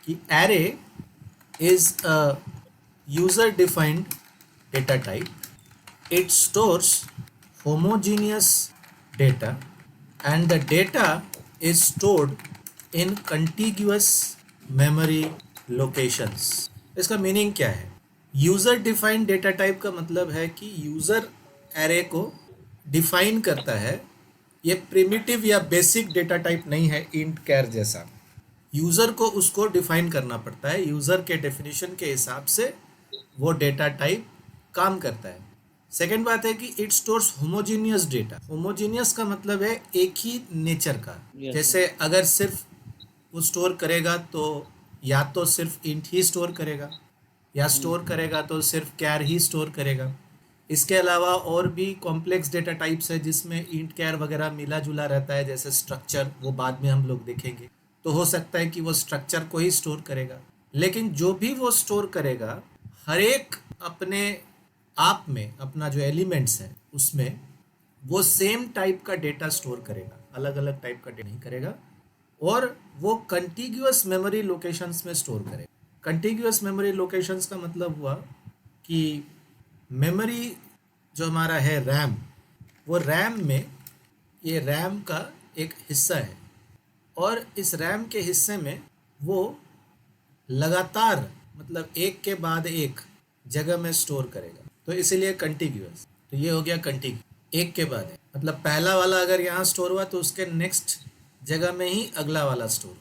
कि array is a user defined data type. It stores homogeneous data and the data is stored in contiguous memory locations. इसका meaning क्या है? User defined data type का मतलब है कि user array को डिफाइन करता है. ये प्रिमिटिव या बेसिक डेटा टाइप नहीं है इंट कैर जैसा. यूज़र को उसको डिफाइन करना पड़ता है. यूज़र के डेफिनेशन के हिसाब से वो डेटा टाइप काम करता है. सेकेंड बात है कि it stores homogeneous data. Homogeneous का मतलब है एक ही नेचर का. Yes, yes. जैसे अगर सिर्फ वो स्टोर करेगा तो या तो सिर्फ इंट ही स्टोर करेगा, या स्टोर करेगा तो सिर्फ कैर ही स्टोर करेगा. इसके अलावा और भी कॉम्प्लेक्स डेटा टाइप्स है जिसमें इंट कैर वगैरह मिला जुला रहता है, जैसे स्ट्रक्चर, वो बाद में हम लोग देखेंगे. तो हो सकता है कि वो स्ट्रक्चर को ही स्टोर करेगा. लेकिन जो भी वो स्टोर करेगा, हर एक अपने आप में अपना जो एलिमेंट्स है उसमें वो सेम टाइप का डेटा स्टोर करेगा, अलग अलग टाइप का डेटा नहीं करेगा. और वो कंटिग्यूअस मेमोरी लोकेशंस में स्टोर करेगा. कंटिग्यूअस मेमोरी लोकेशंस का मतलब हुआ कि मेमोरी जो हमारा है रैम, वो रैम में, ये रैम का एक हिस्सा है और इस रैम के हिस्से में वो लगातार, मतलब एक के बाद एक जगह में स्टोर करेगा. तो इसीलिए कंटिग्यूअस. तो ये हो गया कंटिग्यू, एक के बाद एक. मतलब पहला वाला अगर यहाँ स्टोर हुआ तो उसके नेक्स्ट जगह में ही अगला वाला स्टोर.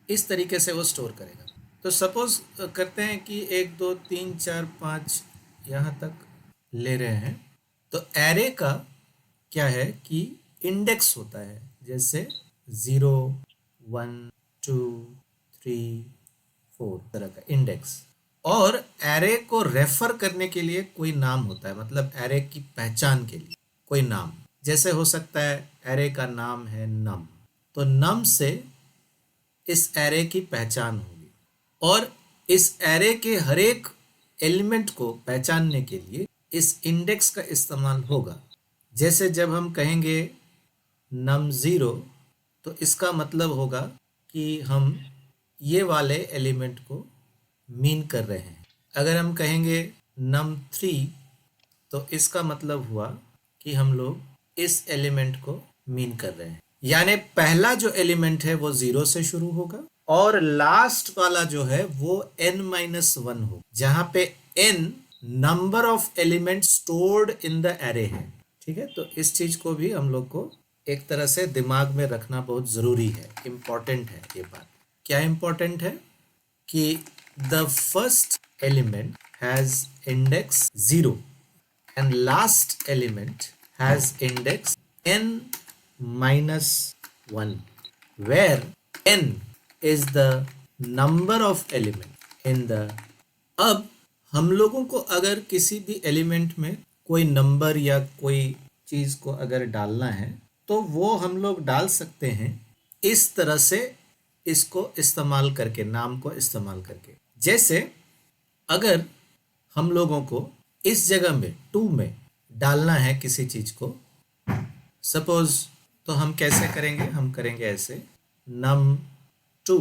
इस तरीके से वो स्टोर करेगा. तो सपोज करते हैं कि 1 2 3 4 5 यहाँ तक ले रहे हैं. तो एरे का क्या है कि इंडेक्स होता है, जैसे 0 1 2 3 4 तरह का इंडेक्स. और एरे को रेफर करने के लिए कोई नाम होता है, मतलब एरे की पहचान के लिए कोई नाम. जैसे हो सकता है एरे का नाम है नम, तो नम से इस एरे की पहचान होगी. और इस एरे के हर एक एलिमेंट को पहचानने के लिए इस इंडेक्स का इस्तेमाल होगा. जैसे जब हम कहेंगे नम 0, तो इसका मतलब होगा कि हम ये वाले एलिमेंट को मीन कर रहे हैं. अगर हम कहेंगे नम 3, तो इसका मतलब हुआ कि हम लोग इस एलिमेंट को मीन कर रहे हैं. यानी पहला जो एलिमेंट है वो 0 से शुरू होगा और लास्ट वाला जो है वो n-1 हो, जहां पे n number of element stored in the array है. ठीक है, तो इस चीज को भी हम लोग को एक तरह से दिमाग में रखना बहुत जरूरी है, इम्पोर्टेंट है ये बात. क्या इम्पोर्टेंट है कि the first element has index 0 and last element has index n minus 1, where n is the number of element in the. अब हम लोगों को अगर किसी भी एलिमेंट में कोई नंबर या कोई चीज को अगर डालना है तो वो हम लोग डाल सकते हैं इस तरह से, इसको इस्तेमाल करके, नाम को इस्तेमाल करके. जैसे अगर हम लोगों को इस जगह में 2 में डालना है किसी चीज को, सपोज, तो हम कैसे करेंगे? हम करेंगे ऐसे, नम 2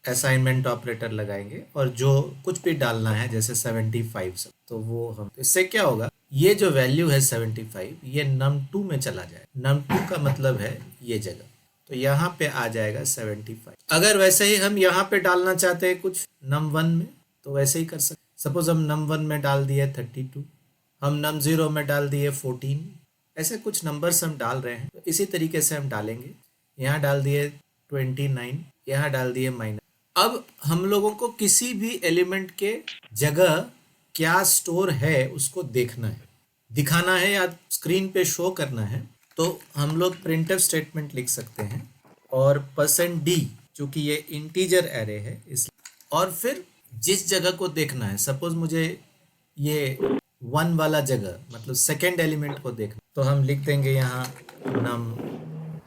असाइनमेंट ऑपरेटर लगाएंगे और जो कुछ भी डालना है जैसे 75 सब, तो वो हम, तो इससे क्या होगा, ये जो वैल्यू है 75 ये नम 2 में चला जाए. नम 2 का मतलब है ये जगह, तो यहाँ पे आ जाएगा 75. अगर वैसे ही हम यहाँ पे डालना चाहते हैं कुछ नम 1 में, तो वैसे ही कर सकते. सपोज हम नम 1 में डाल दिए 32, हम नम 0 में डाल दिए 14, ऐसे कुछ नंबर्स हम डाल रहे हैं. तो इसी तरीके से हम डालेंगे. यहाँ डाल दिए 29, यहाँ डाल दिए माइनस. अब हम लोगों को किसी भी एलिमेंट के जगह क्या स्टोर है उसको देखना है, दिखाना है या स्क्रीन पे शो करना है. तो हम लोग प्रिंटफ स्टेटमेंट लिख सकते हैं और %d, चूंकि ये इंटीजर एरे है इस, और फिर जिस जगह को देखना है, सपोज मुझे ये 1 वाला जगह, मतलब सेकेंड एलिमेंट को देखना, तो हम लिख देंगे यहाँ नम,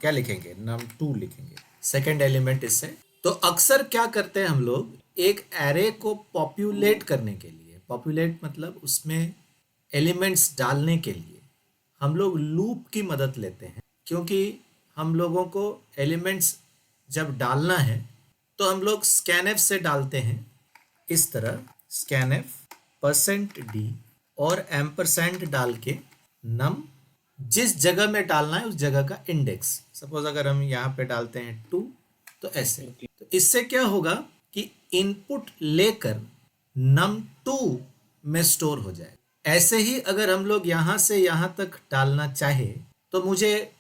क्या लिखेंगे, नम 2 लिखेंगे, सेकेंड एलिमेंट इससे. तो अक्सर क्या करते हैं हम लोग, एक एरे को पॉपुलेट करने के लिए, पॉपुलेट मतलब उसमें एलिमेंट्स डालने के लिए हम लोग लूप की मदद लेते हैं. क्योंकि हम लोगों को एलिमेंट्स जब डालना है तो हम लोग scanf से डालते हैं इस तरह, scanf %d और एम्परसेंड डाल के नम जिस जगह में डालना है उस जगह का इंडेक्स, सपोज अगर हम यहाँ पे डालते हैं 2, तो ऐसे। तो इससे क्या होगा कि इनपुट लेकर num2 में स्टोर हो जाए। ऐसे ही अगर हम लोग यहाँ से यहाँ तक डालना चाहे तो मुझे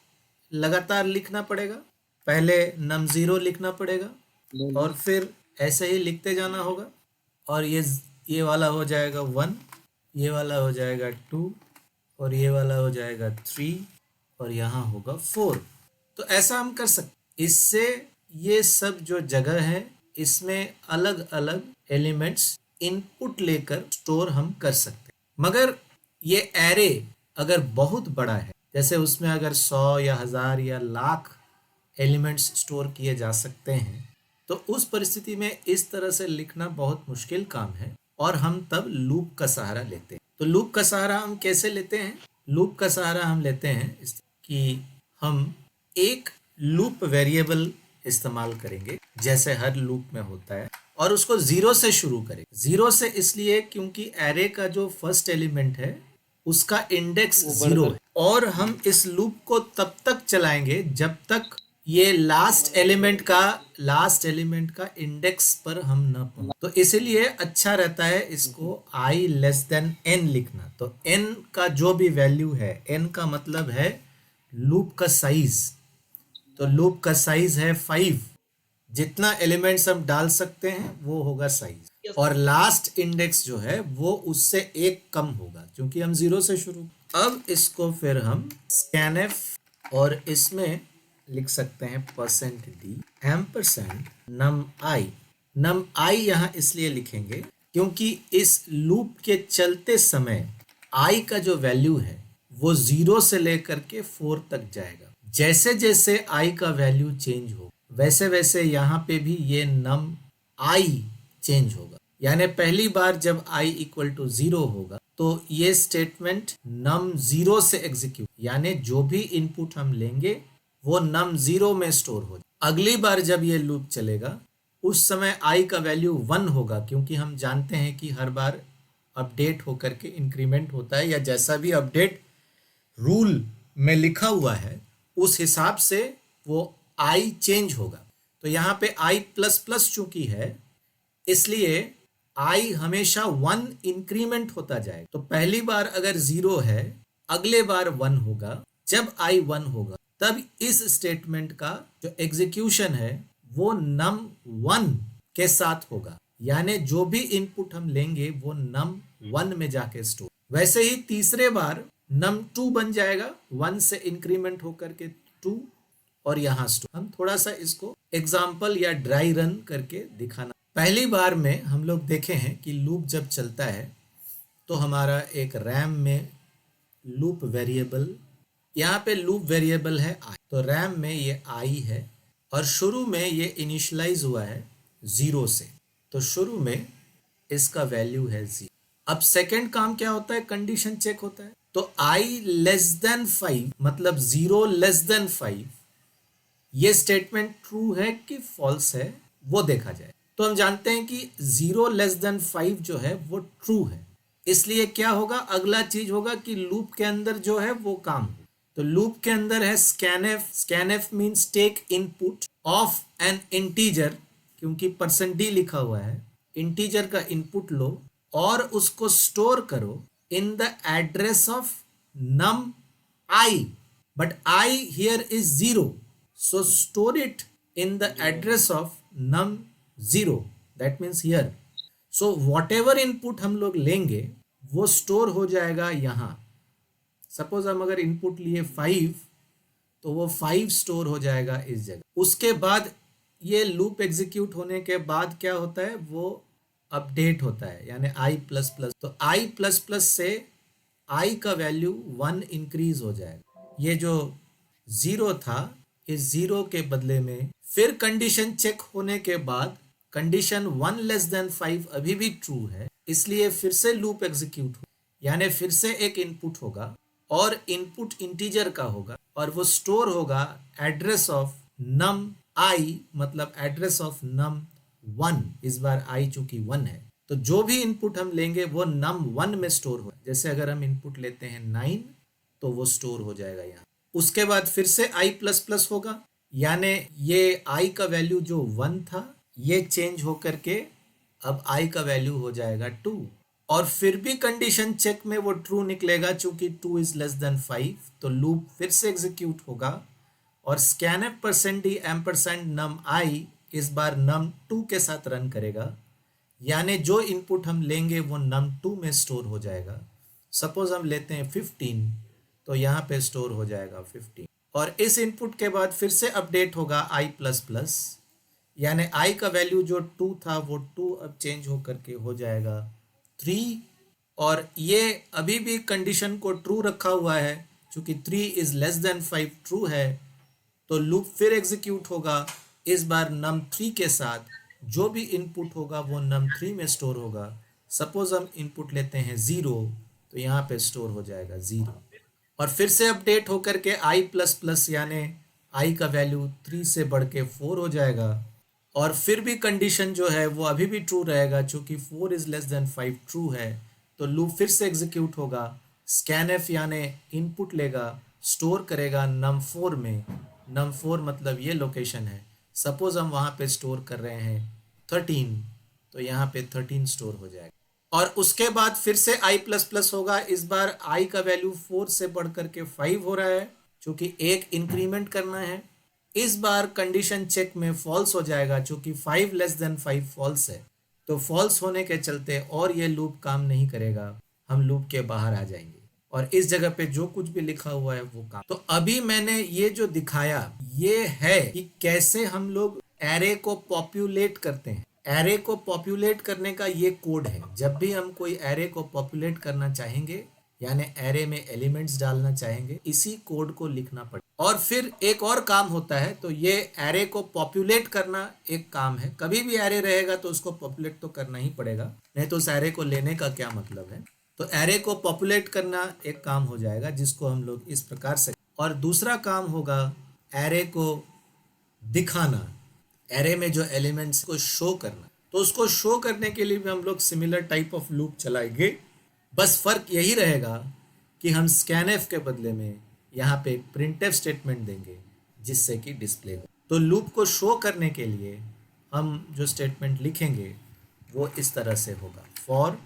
लगातार लिखना पड़ेगा, पहले num0 लिखना पड़ेगा और फिर ऐसे ही लिखते जाना होगा, और ये वाला हो जाएगा 1, ये वाला हो जाएगा 2 और ये वाला हो जाएगा 3 और यहाँ होगा 4। तो ऐसा हम कर सकते। इससे ये सब जो जगह है इसमें अलग अलग एलिमेंट्स इनपुट लेकर स्टोर हम कर सकते हैं। मगर ये एरे अगर बहुत बड़ा है, जैसे उसमें अगर 100 या 1000 या लाख एलिमेंट्स स्टोर किए जा सकते हैं, तो उस परिस्थिति में इस तरह से लिखना बहुत मुश्किल काम है और हम तब लूप का सहारा लेते हैं। तो लूप का सहारा हम कैसे लेते हैं? लूप का सहारा हम लेते हैं कि हम एक लूप वेरिएबल इस्तेमाल करेंगे जैसे हर लूप में होता है, और उसको 0 से शुरू करें। 0 से इसलिए क्योंकि एरे का जो फर्स्ट एलिमेंट है उसका इंडेक्स 0 है, और हम इस लूप को तब तक चलाएंगे जब तक ये लास्ट एलिमेंट का इंडेक्स पर हम न पहुंचे। तो इसलिए अच्छा रहता है इसको i लेस देन n लिखना। तो n का जो भी वैल्यू है, n का मतलब है लूप का साइज, तो लूप का साइज है 5, जितना एलिमेंट्स हम डाल सकते हैं वो होगा साइज, और लास्ट इंडेक्स जो है वो उससे एक कम होगा क्योंकि हम 0 से शुरू। अब इसको फिर हम scanf और इसमें लिख सकते हैं %d एम्परसेंड num i यहाँ इसलिए लिखेंगे क्योंकि इस लूप के चलते समय i का जो वैल्यू है वो 0 से लेकर के 4 तक जाएगा। जैसे जैसे i का वैल्यू चेंज हो वैसे वैसे यहाँ पे भी ये num i चेंज होगा। यानी पहली बार जब i इक्वल टू 0 होगा तो ये स्टेटमेंट num0 से एग्जीक्यूट, यानी जो भी इनपुट हम लेंगे वो num0 में स्टोर हो जाए। अगली बार जब ये लूप चलेगा उस समय i का वैल्यू 1 होगा, क्योंकि हम जानते हैं कि हर बार अपडेट होकर के इंक्रीमेंट होता है, या जैसा भी अपडेट रूल में लिखा हुआ है उस हिसाब से वो i चेंज होगा। तो यहाँ पे i प्लस प्लस चूंकि है इसलिए i हमेशा 1 इंक्रीमेंट होता जाएगा। तो पहली बार अगर 0 है, अगले बार 1 होगा। जब i 1 होगा तब इस स्टेटमेंट का जो एग्जीक्यूशन है वो num1 के साथ होगा, यानी जो भी इनपुट हम लेंगे वो num1 में जाके स्टोर। वैसे ही तीसरे बार num2 बन जाएगा, 1 से इंक्रीमेंट होकर के 2 और यहाँ स्टोर। हम थोड़ा सा इसको एग्जाम्पल या ड्राई रन करके दिखाना। पहली बार में हम लोग देखे हैं कि लूप जब चलता है तो हमारा एक रैम में लूप वेरिएबल, यहाँ पे लूप वेरिएबल है i, तो रैम में ये i है और शुरू में ये इनिशियलाइज हुआ है 0 से, तो शुरू में इसका वैल्यू है 0। अब सेकंड काम क्या होता है? कंडीशन चेक होता है। तो i लेस देन 5 मतलब 0 लेस देन 5, ये स्टेटमेंट ट्रू है कि फॉल्स है वो देखा जाए। तो हम जानते हैं कि 0 लेस देन 5 जो है वो ट्रू है, इसलिए क्या होगा, अगला चीज होगा कि लूप के अंदर जो है वो काम हो। तो लूप के अंदर है scanf means take input of an integer, क्योंकि %d लिखा हुआ है, इंटीजर का इनपुट लो और उसको स्टोर करो in the address of num I, but I here is 0, so store it in the address of num0, that means here. So whatever input हम लोग लेंगे वो स्टोर हो जाएगा यहाँ। सपोज हम अगर इनपुट लिए 5 तो वो 5 स्टोर हो जाएगा इस जगह। उसके बाद ये लूप एग्जीक्यूट होने के बाद क्या होता है, वो अपडेट होता है, यानी i प्लस प्लस। तो i प्लस प्लस से i का वैल्यू 1 इंक्रीज हो जाएगा। ये जो 0 था इस 0 के बदले में फिर कंडीशन चेक होने के बाद कंडीशन 1 लेस देन 5 अभी भी ट्रू है, इसलिए फिर से लूप एग्जीक्यूट हो, यानी फिर से एक इनपुट होगा और इनपुट इंटीजर का होगा और वो स्टोर होगा एड्रेस ऑफ num आई मतलब एड्रेस ऑफ नम 1, इस बार आई चूंकि 1 है तो जो भी इनपुट हम लेंगे वो नम 1 में स्टोर हो। जैसे अगर हम इनपुट लेते हैं 9 तो वो स्टोर हो जाएगा यहाँ। उसके बाद फिर से आई प्लस प्लस होगा, यानी ये आई का वैल्यू जो 1 था ये चेंज होकर के अब आई का वैल्यू हो जाएगा 2, और फिर भी कंडीशन चेक में वो ट्रू निकलेगा चूंकि 2 इज लेस देन 5, तो लूप फिर से एग्जीक्यूट होगा और स्कैनफ परसेंट डी एम्परसेंड नम आई इस बार नम 2 के साथ रन करेगा, यानी जो इनपुट हम लेंगे वो नम 2 में स्टोर हो जाएगा। सपोज हम लेते हैं 15 तो यहाँ पे स्टोर हो जाएगा 15, और इस इनपुट के बाद फिर से अपडेट होगा आई प्लस प्लस, यानी आई का वैल्यू जो 2 था वो 2 अब चेंज होकर के हो जाएगा 3, और ये अभी भी कंडीशन को ट्रू रखा हुआ है क्योंकि 3 इज लेस देन 5 ट्रू है, तो लूप फिर एग्जीक्यूट होगा इस बार नम 3 के साथ। जो भी इनपुट होगा वो नम 3 में स्टोर होगा। सपोज हम इनपुट लेते हैं 0 तो यहाँ पे स्टोर हो जाएगा 0, और फिर से अपडेट होकर के आई प्लस प्लस यानी आई का वैल्यू 3 से बढ़ के 4 हो जाएगा, और फिर भी कंडीशन जो है वो अभी भी ट्रू रहेगा क्योंकि 4 इज लेस देन 5 ट्रू है, तो लूप फिर से एग्जीक्यूट होगा। स्कैनफ यानी इनपुट लेगा, स्टोर करेगा नम 4 में। नम 4 मतलब ये लोकेशन है। सपोज हम वहाँ पे स्टोर कर रहे हैं 13 तो यहाँ पे 13 स्टोर हो जाएगा, और उसके बाद फिर से आई प्लस प्लस होगा। इस बार आई का वैल्यू 4 से बढ़ करके 5 हो रहा है क्योंकि एक इंक्रीमेंट करना है। इस बार कंडीशन चेक में फॉल्स हो जाएगा क्योंकि 5 लेस देन 5 फॉल्स है, तो फॉल्स होने के चलते और ये लूप काम नहीं करेगा, हम लूप के बाहर आ जाएंगे और इस जगह पे जो कुछ भी लिखा हुआ है वो काम। तो अभी मैंने ये जो दिखाया ये है कि कैसे हम लोग एरे को पॉपुलेट करते हैं। एरे को पॉपुलेट करने का ये कोड है। जब भी हम कोई एरे को पॉपुलेट करना चाहेंगे यानी एरे में एलिमेंट्स डालना चाहेंगे, इसी कोड को लिखना पड़ेगा। और फिर एक और काम होता है, तो ये एरे को पॉपुलेट करना एक काम है। कभी भी एरे रहेगा तो उसको पॉपुलेट तो करना ही पड़ेगा, नहीं तो उस एरे को लेने का क्या मतलब है। तो एरे को पॉपुलेट करना एक काम हो जाएगा जिसको हम लोग इस प्रकार से, और दूसरा काम होगा एरे को दिखाना, एरे में जो एलिमेंट्स को शो करना। तो उसको शो करने के लिए भी हम लोग सिमिलर टाइप ऑफ लूप चलाएंगे, बस फर्क यही रहेगा कि हम स्कैनफ के बदले में यहाँ पे एक प्रिंटफ स्टेटमेंट देंगे जिससे कि डिस्प्ले हो। तो लूप को शो करने के लिए हम जो स्टेटमेंट लिखेंगे वो इस तरह से होगा, फॉर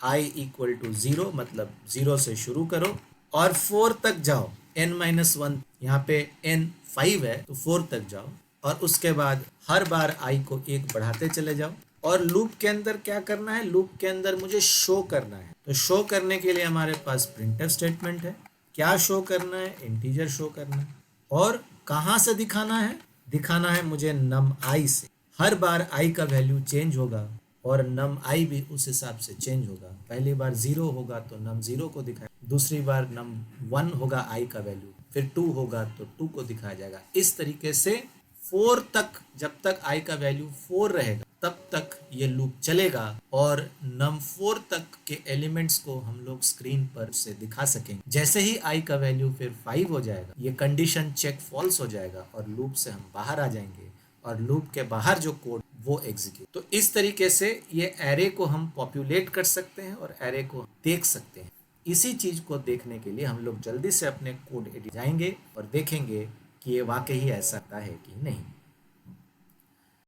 i इक्वल टू 0, मतलब 0 से शुरू करो और 4 तक जाओ, n-1, यहाँ पे n 5 है तो 4 तक जाओ, और उसके बाद हर बार i को 1 बढ़ाते चले जाओ। और लूप के अंदर क्या करना है, लूप के अंदर मुझे शो करना है। तो शो करने के लिए हमारे पास प्रिंटफ स्टेटमेंट है। क्या शो करना है, इंटीजर शो करना है। और कहाँ से दिखाना है, दिखाना है मुझे नम आई से। हर बार आई का वैल्यू चेंज होगा और नम आई भी उस हिसाब से चेंज होगा। पहली बार 0 होगा तो नम 0 को दिखाए, दूसरी बार नम 1 होगा आई का वैल्यू, फिर 2 होगा तो 2 को दिखाया जाएगा। इस तरीके से 4 तक, जब तक आई का वैल्यू 4 रहेगा तब तक ये लूप चलेगा और नम 4 तक के एलिमेंट्स को हम लोग स्क्रीन पर से दिखा सकेंगे। जैसे ही आई का वैल्यू फिर 5 हो जाएगा, ये कंडीशन चेक फॉल्स हो जाएगा और लूप से हम बाहर आ जाएंगे और लूप के बाहर जो कोड वो एग्जीक्यूट। तो इस तरीके से ये एरे को हम पॉपुलेट कर सकते हैं और एरे को देख सकते हैं। इसी चीज को देखने के लिए हम लोग जल्दी से अपने कोड एडिट जाएंगे और देखेंगे कि ये वाकई ऐसा है कि नहीं।